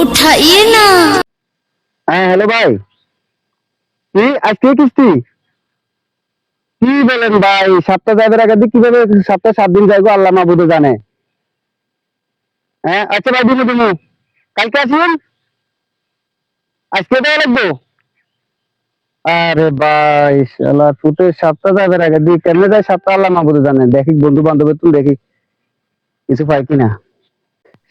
उठाइए ना। হ্যাঁ হ্যালো ভাই, কি আজকে কিস্তি? কি বলেন ভাই, সপ্তাহ যাবার আগে দিয়ে কিভাবে সপ্তাহ 7 দিন যাইবো আল্লাহ মাহবুদ জানে। হ্যাঁ আচ্ছা ভাই, দিবো দিবো, কালকে আসবেন, আজকে দেওয়া লাগবো। আরে ভাই শালা ফুটে সপ্তাহ যাবার আগে দিয়ে কেমনে যায় সপ্তাহ আল্লাহ মাহবুদ জানে। দেখি বন্ধু বান্ধবের তুই দেখি কিছু পাই কিনা।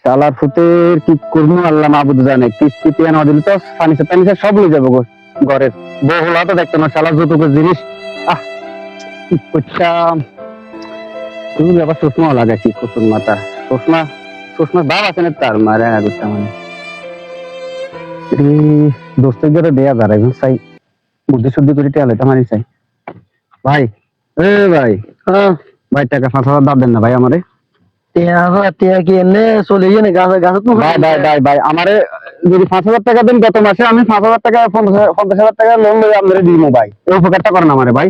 শালার ফুটের কি করবো আল্লাহ মাহবুদ জানে। কিস্তি টিয়া না দিলে তো ফার্নিচার টার্নিচার সব নিয়ে যাবো ঘরের। বউ হলা তো দেখতো না শালার যতটুকু জিনিস। আহ কি করতাম, তুমি আবার চশমা লাগাইছি কচুর মাথা। চশমা চশমার ভাব আছে না তার মারে করতাম মানে দোস্তের জন্য দেয়া দাঁড়াই চাই, বুদ্ধি শুদ্ধি করে টেয়ালে মানি চাই। ভাই এ ভাই, ভাই টাকা 5,000 দাম দেন না ভাই আমারে। ভাই ভাই ভাই ভাই আমারে যদি 5,000 টাকা দেন গত মাসে আমি 5,000 টাকা 50,000 টাকা লোন লই আপনারে দিব ভাই। এই উপকারটা করেন আমারে ভাই।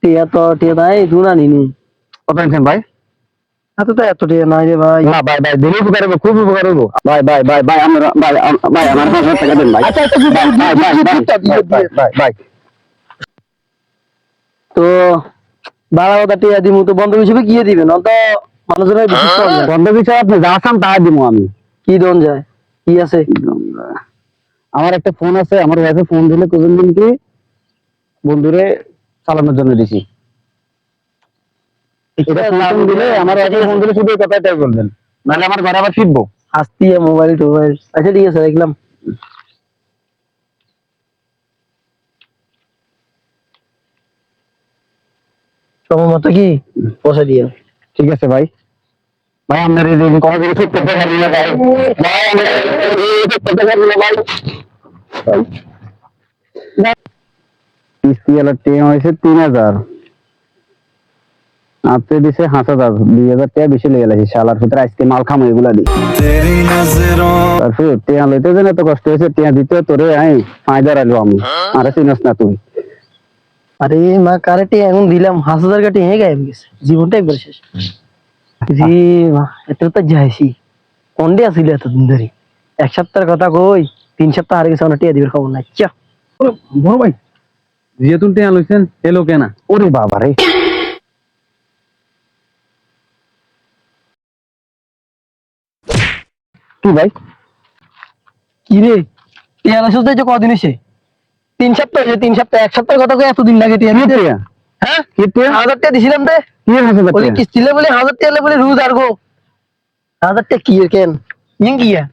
টিয়া তো টিয়া নাই দুনা নিনি কত নিছেন ভাই? হাতে তো এত টিয়া নাই রে ভাই। না ভাই ভাই দিলে উপকার হবে, খুব উপকার হবে ভাই ভাই ভাই ভাই আমরা ভাই ভাই আমার 5,000 টাকা দেন ভাই। আচ্ছা আচ্ছা ভাই ভাই ভাই ভাই ভাই তো বাড়া কথা টিয়া দিমু তো বন্ধ হিসেবে কি দিবেন অত মানুষের বিশ্বাস করে না। বন্ধ বিষয় আপনি যা চান তা দিব আমি। কি দন যায় কি আছে? আমার একটা ফোন আছে, আমার ওয়াইফে ফোন দিলে কোন দিন কি বন্ধুরে চালানোর জন্য দিছি। এটা ফোন দিলে আমার ওয়াইফে ফোন দিলে শুধু এই কথাটাই বলবেন, নাহলে আমার ঘরে আবার ফিরবো। আস্তি মোবাইল টোবাইল। আচ্ছা ঠিক আছে দেখলাম। সময় মতো কি পয়সা দিয়ে ঠিক আছে ভাই। ভাই আপনার এই কোনো কিছু ঠিক করতে পারবি না ভাই। ভাই আমরা ঠিক করতে পারবি না ভাই। কিস্তি এলো টেম হয়েছে 3,000, আপনি দিছে 5,000, 2,000 টাকা বেশি লেগে গেছে শালার ভিতরে। আজকে মাল খামো এগুলা দি তারপর টেয়া লইতে যেন এত কষ্ট হয়েছে, টেয়া দিতে তোরে আই ফায়দা রাখলো আমি। আরে চিনস না তুই? আরে মা কারেটে এখন দিলাম 5,000 কাটে হয়ে গেছে জীবনটা একবার শেষ রে মা। এত তো যাইছি কোনডে আসিল এতদিন ধরে, 1 সপ্তাহের কথা কই 3 সপ্তাহ হারে গেছে টিয়া দিবের খবর নাই। চা বড় ভাই যেহেতু টেয়া লইছেন এলো কেনা। ওরে বাবা রে, কি ভাই কি রে টিয়া লাইছিস যে কদিন হইছে? 3 সপ্তাহ হইছে। 3 সপ্তাহ 1 সপ্তাহের কথা কই এতদিন লাগে টিয়া দিতে? হ্যাঁ কি টেয়া 1000 টাকা দিছিলাম তে কি আছে বলি বাচ্চা? কিস্তিলে বলে 1000 টাকা বলে রোজ আর গো 1000 টাকা কি কেন ইং কিয়া?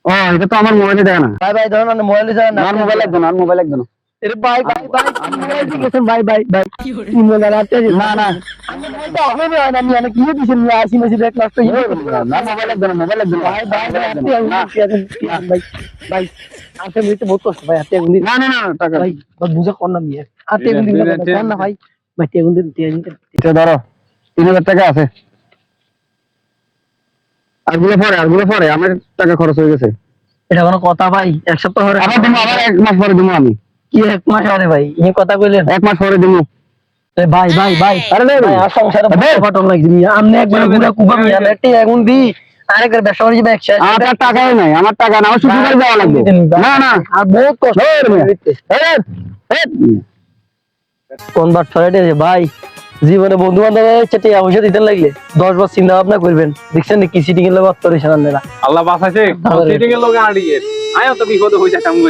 ও এটা তো আমার মোবাইলে দেয় না। ভাই ভাই ধরুন মোবাইলে যা না আমার মোবাইল একদম, আমার মোবাইল একদম। এরে ভাই ভাই ভাই মোবাইল দিকেছেন ভাই ভাই ভাই কি মোবাইল আছে? না না আমি মোবাইলটা হবে না আমি অনেক কি দিছেন না আসি মেসি দেখ নষ্ট হয়ে না মোবাইল একদম, মোবাইল একদম। ভাই ভাই ভাই ভাই আতে মিতে বহুত কষ্ট ভাই আতে গুলি না না না টাকা ভাই বুঝা কোন না মিয়া আতে গুলি কোন না ভাই ভাই তে গুলি তে নিতে এটা ধরো 3,000 টাকা আছে। আরগুলো পরে আমার টাকা খরচ হয়ে গেছে। এটা কোনো কথা ভাই? 1 সপ্তাহ পরে আবার দিমু, আবার 1 মাস পরে দিমু আমি। কি 1 মাস পরে ভাই এই কথা কইলেন? 1 মাস পরে দিমু। এ ভাই ভাই ভাই আরে ভাই আর সংসারে ফটন লাগছে মিয়া আমনে একবার পুরো কুবা মিয়া লেটে এখন দি আরেকবার ব্যবসা করে যাবে 100 আমার টাকাই নাই, আমার টাকা না, আমার শুধু করে যাওয়া লাগবে। না না আর বহুত কষ্ট কোন বার ছড়াইতে ভাই জীবনে বন্ধু বান্ধবের চেটে অবশ্যই দিতে লাগলে 10 বার চিন্তা ভাবনা করবেন। দেখছেন কি সিটিং এর লোক করে সানানেরা আল্লাহ বাঁচাইছে সিটিং এর লোক আড়িয়ে আয় তো বিপদ হয়ে যাচ্ছে আমি